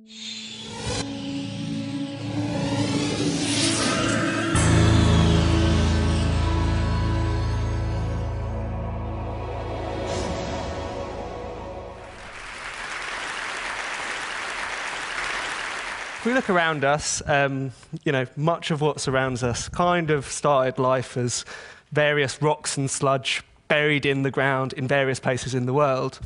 If we look around us, much of what surrounds us kind of started life as various rocks and sludge buried in the ground in various places in the world.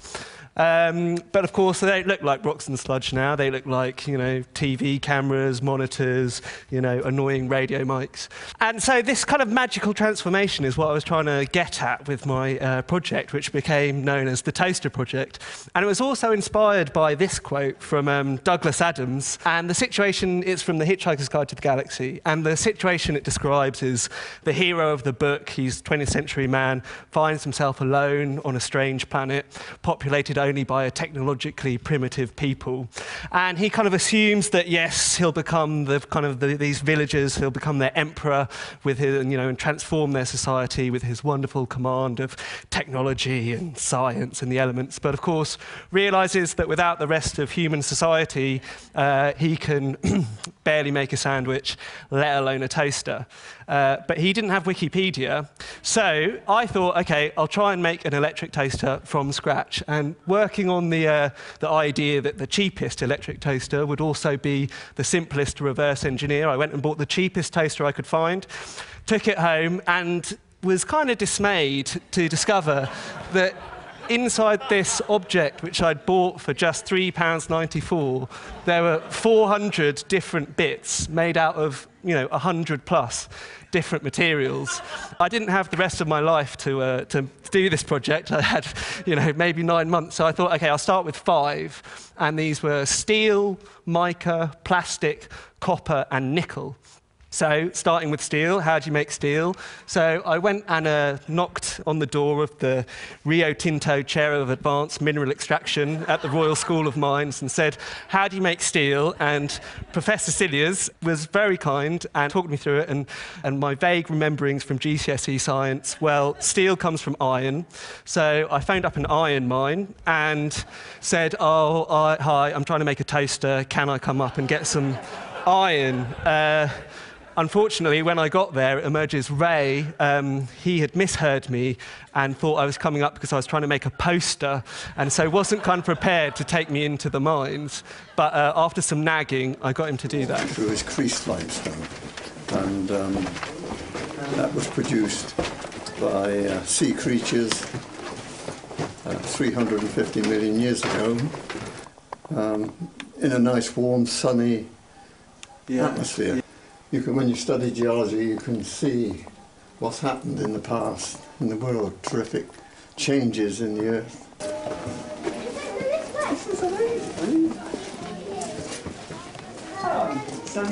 But of course, they don't look like rocks and sludge now. They look like, TV cameras, monitors, annoying radio mics. And so this kind of magical transformation is what I was trying to get at with my project, which became known as the Toaster Project. And it was also inspired by this quote from Douglas Adams. And the situation is from The Hitchhiker's Guide to the Galaxy. And the situation it describes is the hero of the book, he's a 20th century man, finds himself alone on a strange planet, populated only by a technologically primitive people. And he kind of assumes that, yes, he'll become these villagers, he'll become their emperor with his, and transform their society with his wonderful command of technology and science and the elements. But of course, realizes that without the rest of human society, he can barely make a sandwich, let alone a toaster. But he didn't have Wikipedia. So I thought, OK, I'll try and make an electric toaster from scratch. And working on the idea that the cheapest electric toaster would also be the simplest to reverse engineer, I went and bought the cheapest toaster I could find, took it home, and was kind of dismayed to discover that inside this object, which I'd bought for just £3.94, there were 400 different bits made out of 100 plus different materials. I didn't have the rest of my life to do this project. I had, maybe 9 months. So I thought, OK, I'll start with 5. And these were steel, mica, plastic, copper, and nickel. So, starting with steel, how do you make steel? So I went and knocked on the door of the Rio Tinto Chair of Advanced Mineral Extraction at the Royal School of Mines and said, how do you make steel? And Professor Cilliers was very kind and talked me through it. And my vague rememberings from GCSE science, well, steel comes from iron. So I phoned up an iron mine and said, hi, I'm trying to make a toaster. Can I come up and get some iron? Unfortunately, when I got there, it emerges Ray, he had misheard me and thought I was coming up because I was trying to make a poster, and so wasn't kind of prepared to take me into the mines. But after some nagging, I got him to do that. Through his creased limestone, and that was produced by sea creatures 350 million years ago in a nice, warm, sunny atmosphere. When you study geology, you can see what's happened in the past in the world, terrific changes in the Earth.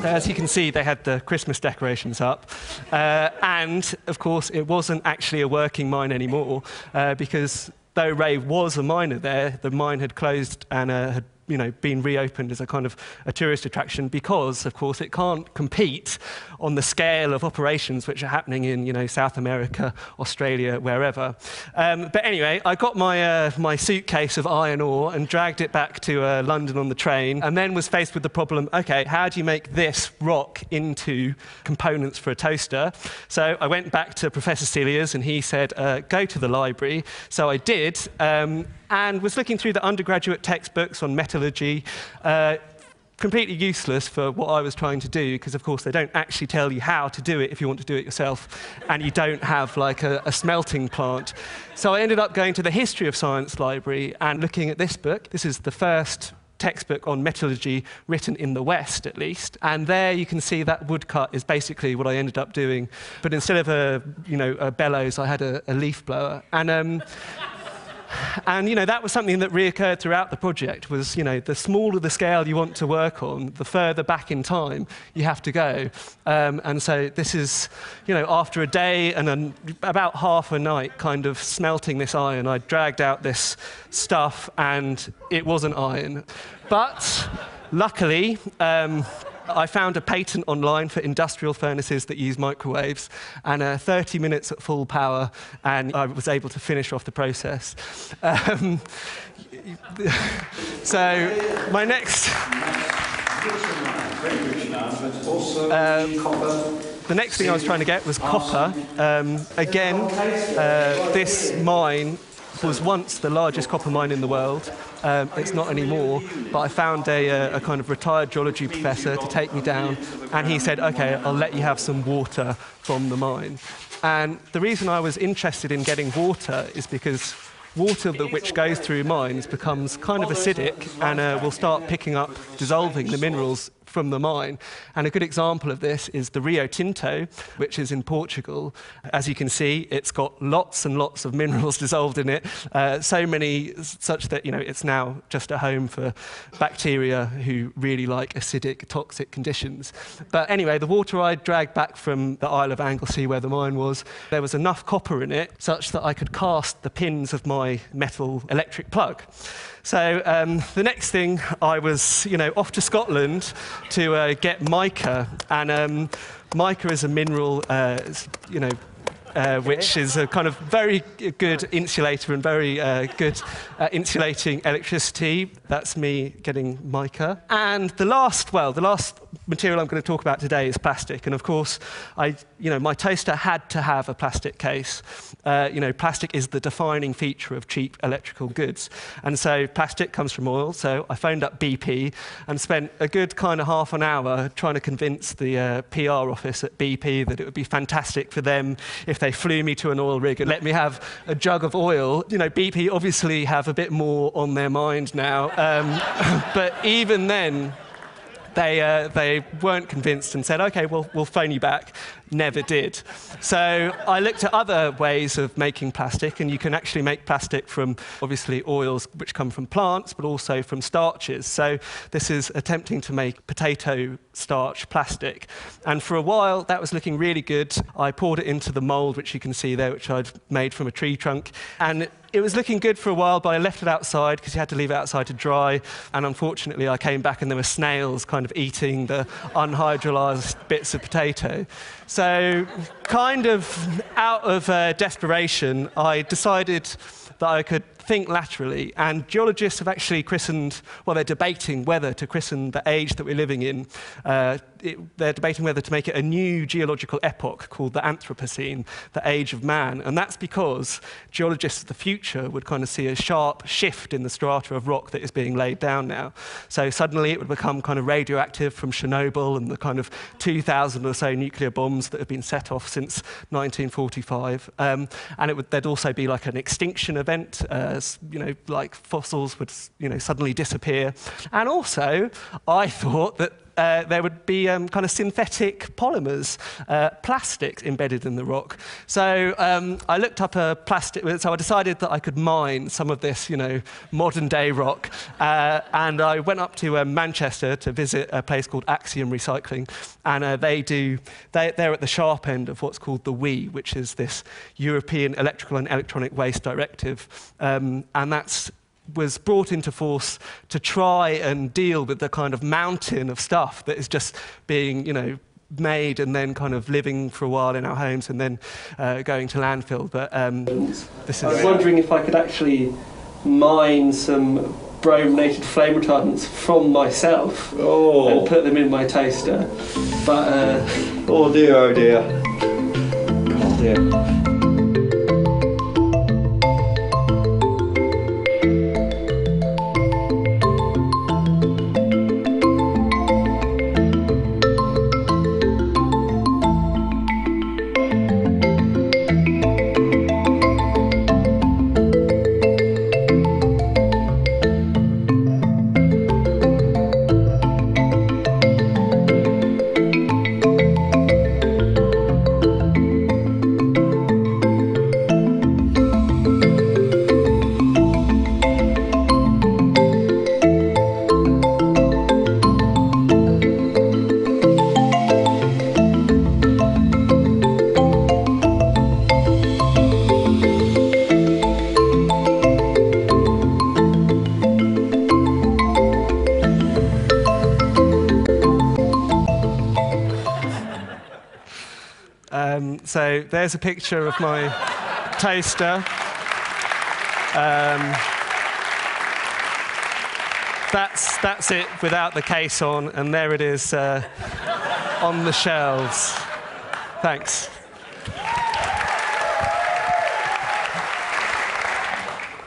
As you can see, they had the Christmas decorations up. And, of course, it wasn't actually a working mine anymore, because though Ray was a miner there, the mine had closed and had been reopened as a kind of a tourist attraction because, of course, it can't compete on the scale of operations which are happening in, South America, Australia, wherever. But anyway, I got my suitcase of iron ore and dragged it back to London on the train, and then was faced with the problem, OK, how do you make this rock into components for a toaster? So I went back to Professor Cilliers, and he said, go to the library. So I did. And was looking through the undergraduate textbooks on metallurgy, completely useless for what I was trying to do, because of course they don't actually tell you how to do it if you want to do it yourself, and you don't have like a smelting plant. So I ended up going to the History of Science library and looking at this book. This is the first textbook on metallurgy written in the West, at least. And there you can see that woodcut is basically what I ended up doing. But instead of a bellows, I had a leaf blower. And that was something that reoccurred throughout the project, was, the smaller the scale you want to work on, the further back in time you have to go. And so this is, after a day and about half a night kind of smelting this iron, I dragged out this stuff and it wasn't iron. But luckily, I found a patent online for industrial furnaces that use microwaves, and 30 minutes at full power, and I was able to finish off the process. So my next... The next thing I was trying to get was copper. Again, this mine was once the largest copper mine in the world. It's not anymore, but I found a kind of retired geology professor to take me down, and he said, okay, I'll let you have some water from the mine. And the reason I was interested in getting water is because water which goes through mines becomes kind of acidic and will start picking up, dissolving the minerals from the mine. And a good example of this is the Rio Tinto, which is in Portugal. As you can see, it's got lots and lots of minerals dissolved in it, so many such that it's now just a home for bacteria who really like acidic, toxic conditions. But anyway, the water I dragged back from the Isle of Anglesey, where the mine was, there was enough copper in it such that I could cast the pins of my metal electric plug. So the next thing, I was off to Scotland to get mica, and mica is a mineral, which is a kind of very good insulator and very good insulating electricity. That's me getting mica. And the last material I'm going to talk about today is plastic. And of course, my toaster had to have a plastic case. Plastic is the defining feature of cheap electrical goods. And so plastic comes from oil. So I phoned up BP and spent a good kind of half an hour trying to convince the PR office at BP that it would be fantastic for them if they flew me to an oil rig and let me have a jug of oil. BP obviously have a bit more on their mind now. But even then, they weren't convinced and said, OK, we'll phone you back. Never did. So I looked at other ways of making plastic, and you can actually make plastic from, obviously, oils which come from plants, but also from starches. So this is attempting to make potato starch plastic. And for a while, that was looking really good. I poured it into the mold, which you can see there, which I'd made from a tree trunk. And it was looking good for a while, but I left it outside because you had to leave it outside to dry. And unfortunately, I came back and there were snails kind of eating the unhydrolyzed bits of potato. So kind of out of desperation, I decided that I could think laterally. And geologists have actually they're debating whether to christen the age that we're living in. They're debating whether to make it a new geological epoch called the Anthropocene, the age of man. And that's because geologists of the future would kind of see a sharp shift in the strata of rock that is being laid down now. So suddenly it would become kind of radioactive from Chernobyl and the kind of 2,000 or so nuclear bombs that have been set off since 1945. And there'd also be like an extinction event, like fossils would suddenly disappear. And also, I thought that there would be kind of synthetic polymers, plastics embedded in the rock. So I looked up so I decided that I could mine some of this, modern day rock. And I went up to Manchester to visit a place called Axiom Recycling. And they're at the sharp end of what's called the WEEE, which is this European Electrical and Electronic Waste Directive. And was brought into force to try and deal with the kind of mountain of stuff that is just being, made and then kind of living for a while in our homes and then going to landfill. But I was wondering if I could actually mine some brominated flame retardants from myself and put them in my toaster. But oh dear, oh dear. Oh dear. So there's a picture of my toaster. that's it without the case on, and there it is on the shelves. Thanks.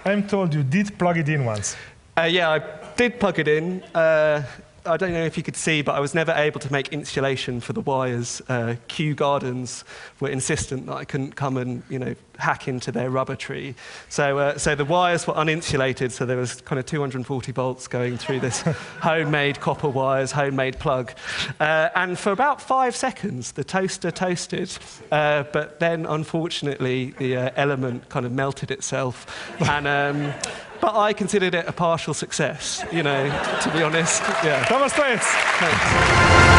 I'm told you did plug it in once. Yeah, I did plug it in. I don't know if you could see, but I was never able to make insulation for the wires. Kew Gardens were insistent that I couldn't come and, hack into their rubber tree. So the wires were uninsulated, so there was kind of 240 volts going through this homemade copper wires, homemade plug. And for about 5 seconds, the toaster toasted, but then, unfortunately, the element kind of melted itself. And but I considered it a partial success, to be honest. Yeah. Thomas Twaits. Thanks.